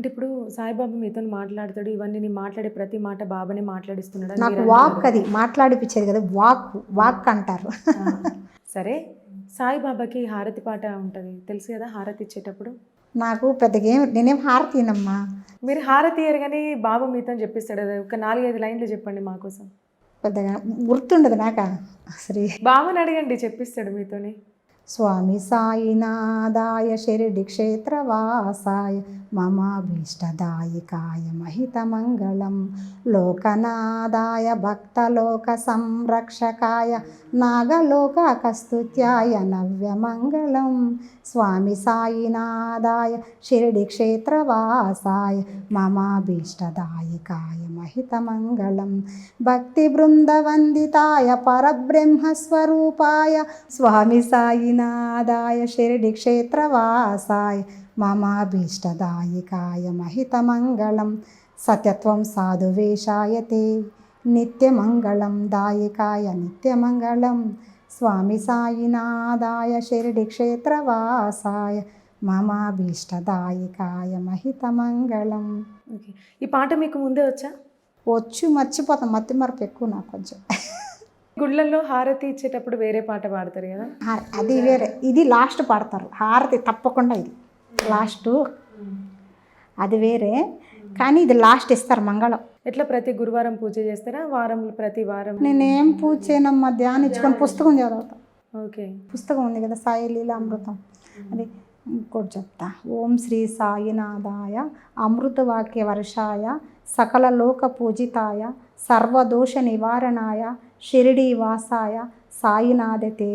అంటే ఇప్పుడు సాయిబాబా మీతోని మాట్లాడతాడు. ఇవన్నీ నేను మాట్లాడే ప్రతి మాట బాబానే మాట్లాడిస్తున్నాడని నాకు మీరు వాక్ అంటున్నారు అది కదా! మాట్లాడిపించేది కదా, వాక్ అంటారు. ఆ! సరే. సాయిబాబాకి హారతి పాట ఉంటది. తెలుసు కదా! హారతి ఇచ్చేటప్పుడు. నాకు పెద్దగా నేనేం హారతీనమ్మా. మీరు హారతి ఇయ్యరు గానీ బాబా మీతోని చెప్పిస్తాడు కదా! ఒక 4, 5 లైన్‌లు చెప్పండి మా కోసం. పెద్దగా గుర్తుండదు నాకా. శ్రీ బాబాని అడగండి చెప్పిస్తాడు మీతోని. స్వామి సాయినాథాయ షిరిడి క్షేత్రవాసాయ మమాభీష్టదాయికాయ మహితమంగళం లోకనాథాయ భక్తలోక సంరక్షకాయ నాగలోక కస్తుత్యాయ నవ్యమంగళం స్వామి సాయినాథాయ షిరిడి క్షేత్రవాసాయ మమాభీష్టదాయికాయ మహితమంగళం భక్తి బృందవందితాయ పరబ్రహ్మస్వరూపాయ స్వామి సాయినాథాయ షిరిడి క్షేత్రవాసాయ మమాభీష్టదాయికాయ మహితమంగళం సత్యత్వం సాధువేషాయతే నిత్యమంగళం దాయికాయ నిత్యమంగళం స్వామి సాయినాథాయ షిరిడి క్షేత్రవాసాయ మమాభీష్టదాయికాయ మహితమంగళం. ఓకే. ఈ పాట మీకు ముందే వచ్చా? వచ్చు, మర్చిపోతాం, మతి మరపు ఎక్కువ నాకు కొంచెం. గుళ్ళల్లో హారతి ఇచ్చేటప్పుడు వేరే పాట పాడతారు కదా! అది వేరే, ఇది లాస్ట్ పాడతారు. హారతి తప్పకుండా ఇది లాస్ట్, అది వేరే. కానీ ఇది లాస్ట్ ఇస్తారు మంగళం. ఎట్లా ప్రతి గురువారం పూజ చేస్తారా? ప్రతి వారం? నేనేం పూజ చేయనమ్మా, ధ్యానించుకొని పుస్తకం చదువుతా. ఓకే. పుస్తకం ఉంది కదా, సాయి లీలామృతం, అది ఇంకోటి చెప్తా. ఓం శ్రీ సాయినాథాయ అమృతవాక్య వర్షాయ సకల లోక పూజితాయ సర్వదోష నివారణాయ షిరిడి వాసాయ సాయినాథతే.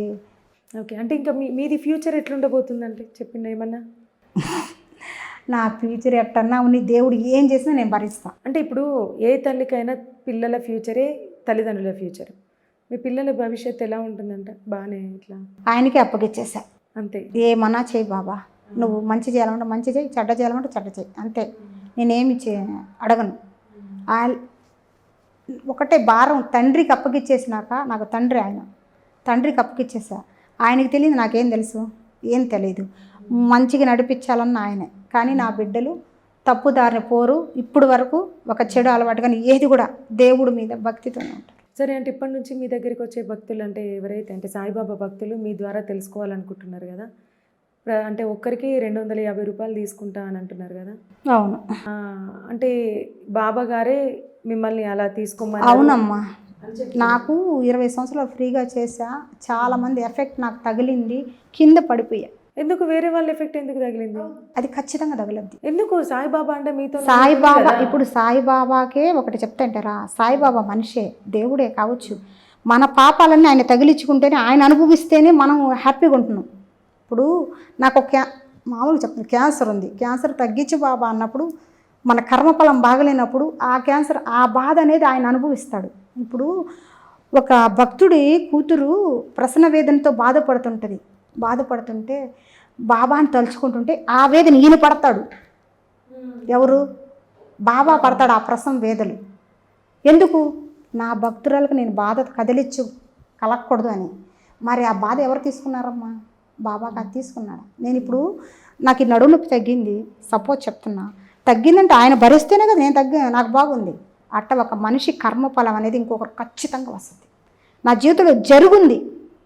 ఓకే. అంటే ఇంకా మీది ఫ్యూచర్ ఎట్లుండబోతుందంటే చెప్పిండు ఏమన్నా? నా ఫ్యూచర్ ఎట్టన్నా ఉన్ని దేవుడు ఏం చేసినా నేను భరిస్తాను. అంటే ఇప్పుడు ఏ తల్లికైనా పిల్లల ఫ్యూచరే తల్లిదండ్రుల ఫ్యూచర్. మీ పిల్లల భవిష్యత్తు ఎలా ఉంటుందంట? బాగానే ఇట్లా ఆయనకే అప్పగిచ్చేసా. అంతే. ఏమన్నా చేయి బాబా, నువ్వు మంచి చేయాలంటే మంచి చేయి, చెడ్డ చేయాలంటే చెడ్డ చేయి, అంతే. నేనేమి అడగను. ఒకటే భారం, తండ్రికి అప్పగిచ్చేసినాక, నాకు తండ్రి ఆయన, తండ్రికి అప్పగిచ్చేసా. ఆయనకి తెలియదు, నాకేం తెలుసు? ఏం తెలియదు. మంచిగా నడిపించాలన్న ఆయనే. కానీ నా బిడ్డలు తప్పుదారిని పోరు. ఇప్పుడు వరకు ఒక చెడు అలవాటు కానీ ఏది కూడా దేవుడి మీద భక్తితోనే ఉంటారు. సరే. అంటే ఇప్పటి నుంచి మీ దగ్గరికి వచ్చే భక్తులు అంటే ఎవరైతే అంటే సాయిబాబా భక్తులు మీ ద్వారా తెలుసుకోవాలనుకుంటున్నారు కదా, అంటే ఒక్కరికి 250 రూపాయలు తీసుకుంటా అని అంటున్నారు కదా? అవును. అంటే బాబా గారే మిమ్మల్ని అలా తీసుకోమని? అవునమ్మా. నాకు 20 సంవత్సరాలు ఫ్రీగా చేశా. చాలామంది ఎఫెక్ట్ నాకు తగిలింది, కింద పడిపోయా. ఎందుకు? వేరే వాళ్ళ ఎఫెక్ట్ ఎందుకు తగిలింది? అది ఖచ్చితంగా తగలద్ది. ఎందుకు? సాయిబాబా అంటే మీతో సాయిబాబా, ఇప్పుడు సాయిబాబాకే ఒకటి చెప్తాంటారా, సాయిబాబా మనిషే, దేవుడే కావచ్చు. మన పాపాలన్నీ ఆయన తగిలించుకుంటేనే, ఆయన అనుభవిస్తేనే మనం హ్యాపీగా ఉంటున్నాం. ఇప్పుడు నాకు మామూలుగా చెప్తాను, క్యాన్సర్ ఉంది, క్యాన్సర్ తగ్గించు బాబా అన్నప్పుడు, మన కర్మఫలం బాగలేనప్పుడు ఆ క్యాన్సర్, ఆ బాధ అనేది ఆయన అనుభవిస్తాడు. ఇప్పుడు ఒక భక్తుడి కూతురు ప్రసన వేదనతో బాధపడుతుంటే బాబాని తలుచుకుంటుంటే ఆ వేదన ఈయన పడతాడు. ఎవరు? బాబా పడతాడు ఆ ప్రసవం వేదలు. ఎందుకు? నా భక్తురాలకు నేను బాధ కలగకూడదు అని. మరి ఆ బాధ ఎవరు తీసుకున్నారమ్మా? బాబాకి అది తీసుకున్నాడు. నేను ఇప్పుడు నాకు ఈ నడుము నొప్పి తగ్గింది, సపోజ్ చెప్తున్నా, తగ్గిందంటే ఆయన భరిస్తేనే కదా నేను నాకు బాగుంది. అట్ట ఒక మనిషి కర్మఫలం అనేది ఇంకొకరు ఖచ్చితంగా వస్తుంది. నా జీవితంలో జరుగుంది.